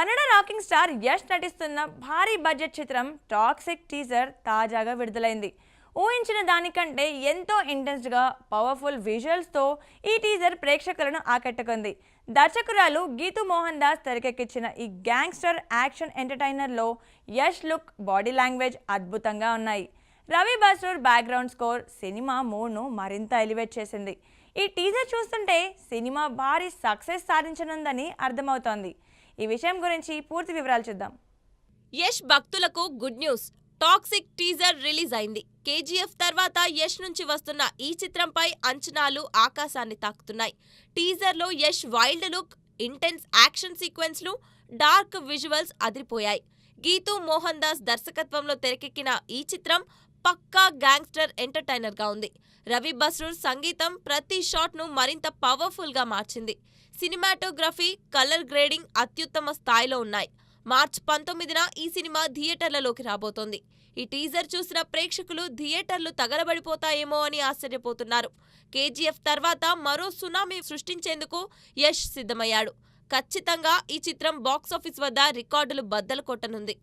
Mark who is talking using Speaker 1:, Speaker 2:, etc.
Speaker 1: Kannada rocking star Yash నటిస్తున్న భారీ budget చిత్రం టాక్సిక్ టీజర్ తాజాగా విడుదలైంది. ఊహించిన దానికంటే ఎంతో ఇంటెన్స్గా పవర్ఫుల్ విజువల్స్తో ఈ టీజర్ ప్రేక్షకులను ఆకట్టుకుంది. దర్శకురాలు గీతూ మోహన్ దాస్ తెరకెక్కించిన ఈ గ్యాంగ్స్టర్ యాక్షన్ ఎంటర్టైనర్లో యష్ లుక్, బాడీ లాంగ్వేజ్ అద్భుతంగా ఉన్నాయి. Ravi Basrur background score cinema మూడ్ను మరింత ఎలివేట్ చేసింది. ఈ టీజర్ చూస్తుంటే సినిమా భారీ సక్సెస్ సాధించనుందని అర్థమవుతోంది. ఈ విషయం గురించి పూర్తి వివరాలు చూద్దాం.
Speaker 2: యష్ భక్తులకు good news. Toxic teaser release అయింది. కేజీఎఫ్ తర్వాత యష్ నుంచి వస్తున్న ఈ చిత్రంపై అంచనాలు ఆకాశాన్ని తాకుతున్నాయి. టీజర్లో Yash wild look, intense action సీక్వెన్స్లు, డార్క్ విజువల్స్ అదిరిపోయాయి. గీతూ మోహన్ దాస్ దర్శకత్వంలో తెరకెక్కిన ఈ చిత్రం పక్కా గ్యాంగ్స్టర్ ఎంటర్టైనర్గా ఉంది. రవి బస్రూర్ సంగీతం ప్రతి షాట్ను మరింత పవర్ఫుల్గా మార్చింది. సినిమాటోగ్రఫీ, కలర్ గ్రేడింగ్ అత్యుత్తమ స్థాయిలో ఉన్నాయి. మార్చి 19న ఈ సినిమా థియేటర్లలోకి రాబోతోంది. ఈ టీజర్ చూసిన ప్రేక్షకులు థియేటర్లు తగలబడిపోతాయేమో అని ఆశ్చర్యపోతున్నారు. కేజీఎఫ్ తర్వాత మరో సునామీ సృష్టించేందుకు యష్ సిద్ధమయ్యాడు. ఖచ్చితంగా ఈ చిత్రం బాక్సాఫీస్ వద్ద రికార్డులు బద్దలు కొట్టనుంది.